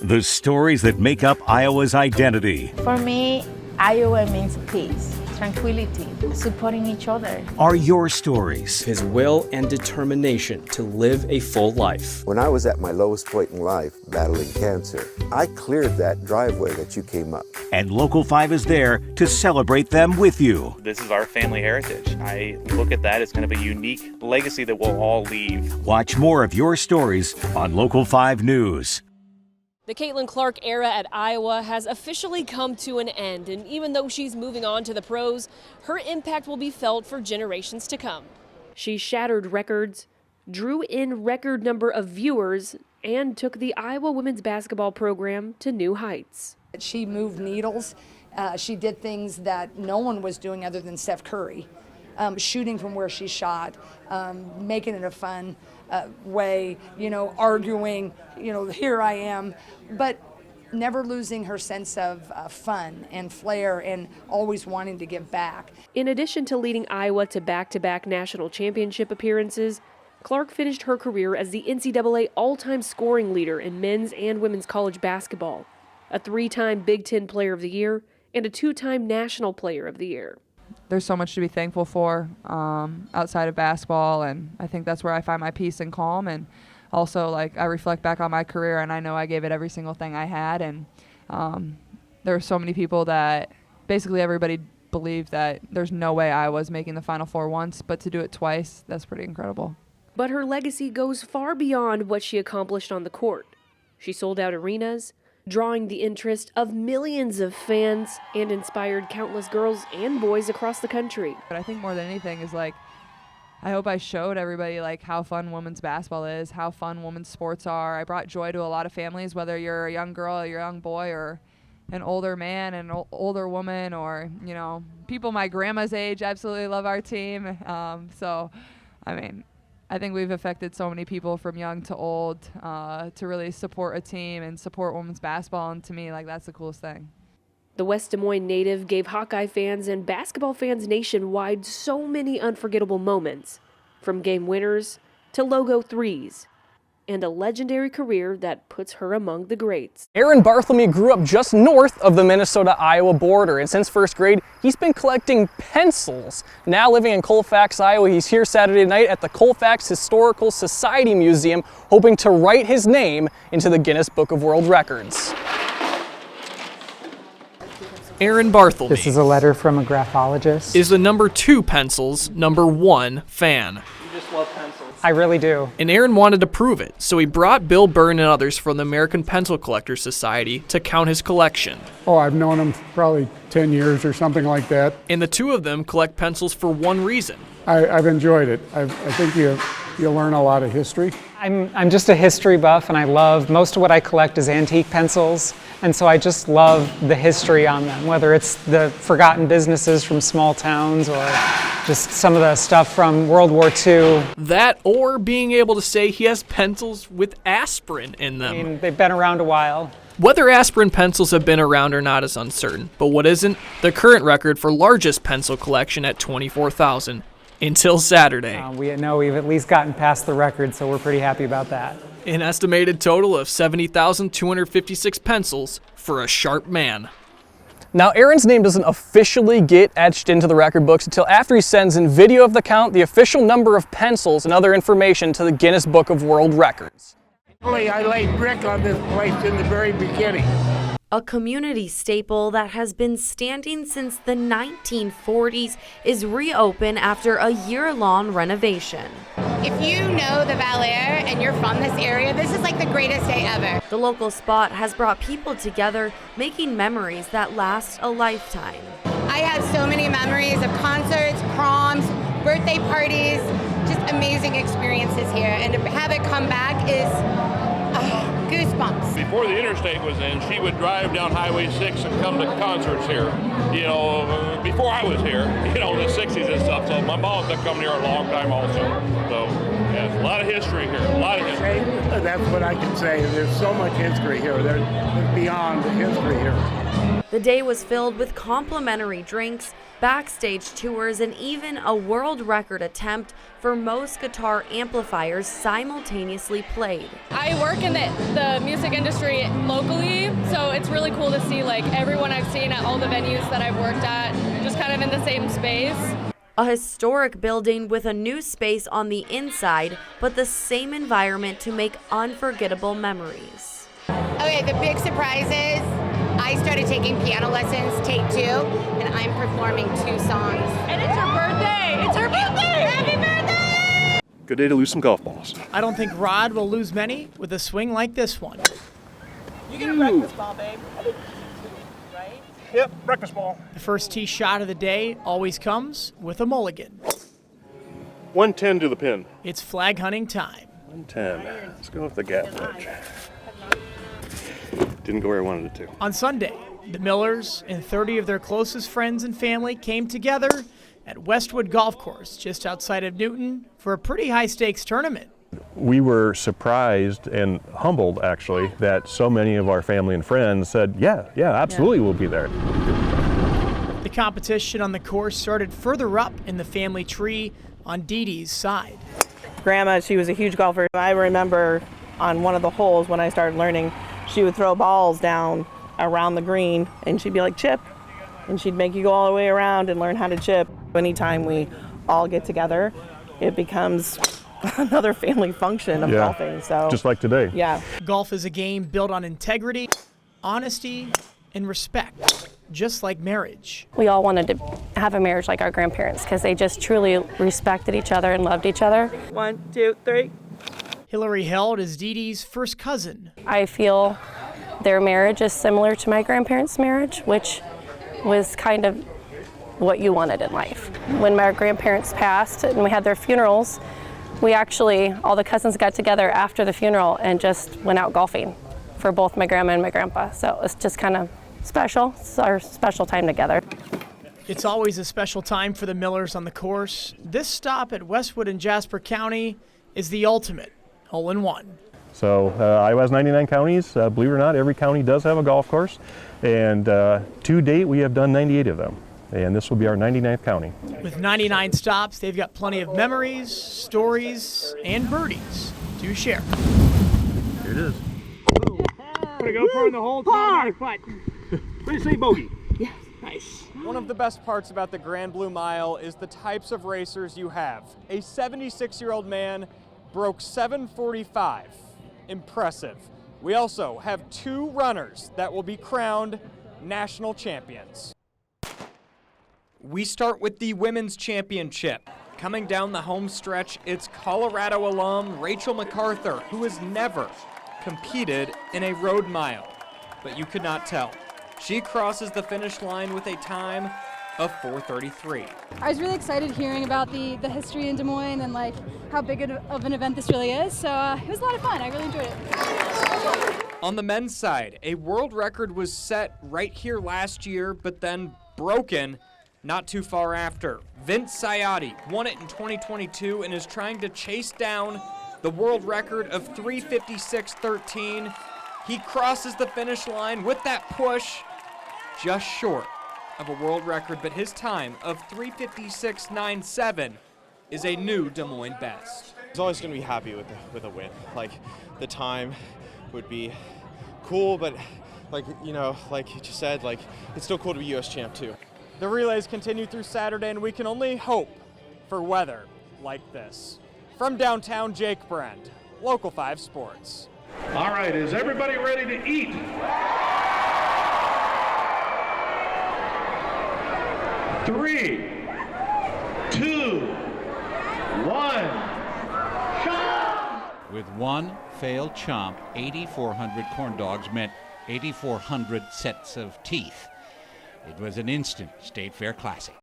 The stories that make up Iowa's identity For me, Iowa means peace, tranquility, supporting each other. are your stories. His will and determination to live a full life. When I was at my lowest point in life, battling cancer, I cleared that driveway that you came up. And Local 5 is there to celebrate them with you. This is our family heritage. I look at that as kind of a unique legacy that we'll all leave. Watch more of your stories on Local 5 News. The Caitlin Clark era at Iowa has officially come to an end, and even though she's moving on to the pros, her impact will be felt for generations to come. She shattered records, drew in record number of viewers, and took the Iowa women's basketball program to new heights. She moved needles. She did things that no one was doing other than Steph Curry, shooting from where she shot, making it a fun way, arguing, here I am, but never losing her sense of fun and flair and always wanting to give back. In addition to leading Iowa to back-to-back national championship appearances, Clark finished her career as the NCAA all-time scoring leader in men's and women's college basketball, a 3-time Big Ten Player of the Year, and a 2-time National Player of the Year. There's so much to be thankful for outside of basketball, and I think that's where I find my peace and calm. And also, I reflect back on my career, and I know I gave it every single thing I had. And there were so many people that basically everybody believed that there's no way I was making the Final Four once, but to do it twice, that's pretty incredible. But her legacy goes far beyond what she accomplished on the court. She sold out arenas, drawing the interest of millions of fans, and inspired countless girls and boys across the country. But I think more than anything is I hope I showed everybody how fun women's basketball is, how fun women's sports are. I brought joy to a lot of families, whether you're a young girl, or you're a young boy, or an older man, an older woman, or people my grandma's age absolutely love our team. I think we've affected so many people from young to old to really support a team and support women's basketball, and to me, that's the coolest thing. The West Des Moines native gave Hawkeye fans and basketball fans nationwide so many unforgettable moments, from game winners to logo threes, and a legendary career that puts her among the greats. Aaron Bartholomew grew up just north of the Minnesota-Iowa border, and since first grade, he's been collecting pencils. Now living in Colfax, Iowa, he's here Saturday night at the Colfax Historical Society Museum, hoping to write his name into the Guinness Book of World Records. Aaron Bartholomew. This is a letter from a graphologist. Is the number 2 pencil's number 1 fan. You just love pencils. I really do. And Aaron wanted to prove it, so he brought Bill Byrne and others from the American Pencil Collectors Society to count his collection. Oh, I've known him probably 10 years or something like that. And the two of them collect pencils for one reason. I've enjoyed it. I think you learn a lot of history. I'm just a history buff, and I love, most of what I collect is antique pencils, and so I just love the history on them, whether it's the forgotten businesses from small towns or just some of the stuff from World War II. That, or being able to say he has pencils with aspirin in them. I mean, they've been around a while. Whether aspirin pencils have been around or not is uncertain, but what isn't, the current record for largest pencil collection at 24,000. Until Saturday. We know we've at least gotten past the record, so we're pretty happy about that. An estimated total of 70,256 pencils for a sharp man. Now, Aaron's name doesn't officially get etched into the record books until after he sends in video of the count, the official number of pencils, and other information to the Guinness Book of World Records. I laid brick on this place in the very beginning. A community staple that has been standing since the 1940s is reopened after a year-long renovation. If you know the Bel Air and you're from this area, this is like the greatest day ever. The local spot has brought people together, making memories that last a lifetime. I have so many memories of concerts, proms, birthday parties, just amazing experiences here. And to have it come back is goosebumps. Before the interstate was in, she would drive down Highway 6 and come to concerts here. Before I was here, in the 60s and stuff. So my mom's been coming here a long time also. So Yes, a lot of history here, a lot of history. That's what I can say. There's so much history here. There's beyond the history here. The day was filled with complimentary drinks, backstage tours, and even a world record attempt for most guitar amplifiers simultaneously played. I work in the music industry locally, so it's really cool to see like everyone I've seen at all the venues that I've worked at just kind of in the same space. A historic building with a new space on the inside, but the same environment to make unforgettable memories. Okay, the big surprise is I started taking piano lessons, take 2, and I'm performing 2 songs. And it's her birthday! It's her birthday! Happy birthday! Good day to lose some golf balls. I don't think Rod will lose many with a swing like this one. You get a breakfast ball, babe. Right? Yep, breakfast ball. The first tee shot of the day always comes with a mulligan. 110 to the pin. It's flag hunting time. 110. Let's go with the gap wedge. Didn't go where I wanted it to. On Sunday, the Millers and 30 of their closest friends and family came together at Westwood Golf Course just outside of Newton for a pretty high-stakes tournament. We were surprised and humbled, actually, that so many of our family and friends said, yeah, absolutely, we'll be there. The competition on the course started further up in the family tree on Dee Dee's side. Grandma, she was a huge golfer. I remember on one of the holes when I started learning, she would throw balls down around the green and she'd be like, chip. And she'd make you go all the way around and learn how to chip. Anytime we all get together, it becomes another family function of golfing. So just like today. Yeah. Golf is a game built on integrity, honesty, and respect, just like marriage. We all wanted to have a marriage like our grandparents because they just truly respected each other and loved each other. 1, 2, 3. Hillary Held is Dee Dee's first cousin. I feel their marriage is similar to my grandparents' marriage, which was kind of what you wanted in life. When my grandparents passed and we had their funerals, we actually, all the cousins got together after the funeral and just went out golfing for both my grandma and my grandpa. So it's just kind of special. It's our special time together. It's always a special time for the Millers on the course. This stop at Westwood in Jasper County is the ultimate hole-in-one. So Iowa has 99 counties. Believe it or not, every county does have a golf course. And to date, we have done 98 of them. And this will be our 99th county. With 99 stops, they've got plenty of memories, stories, and birdies to share. Here it is. Gonna go for the whole time. What do you say, bogey? Yes. Nice. One of the best parts about the Grand Blue Mile is the types of racers you have. A 76-year-old man broke 745. Impressive. We also have 2 runners that will be crowned national champions. We start with the Women's Championship. Coming down the home stretch, it's Colorado alum Rachel MacArthur, who has never competed in a road mile, but you could not tell. She crosses the finish line with a time of 4:33. I was really excited hearing about the history in Des Moines and like how big of an event this really is, so it was a lot of fun. I really enjoyed it. On the men's side, a world record was set right here last year, but then broken not too far after. Vince Ciotti won it in 2022 and is trying to chase down the world record of 356.13. He crosses the finish line with that push, just short of a world record, but his time of 356.97 is a new Des Moines best. I was always going to be happy with a win. Like, the time would be cool, but like you just said, like, it's still cool to be U.S. champ too. The relays continue through Saturday, and we can only hope for weather like this. From downtown, Jake Brand, Local 5 Sports. All right, is everybody ready to eat? 3, 2, 1, chomp! With one failed chomp, 8,400 corn dogs meant 8,400 sets of teeth. It was an instant State Fair classic.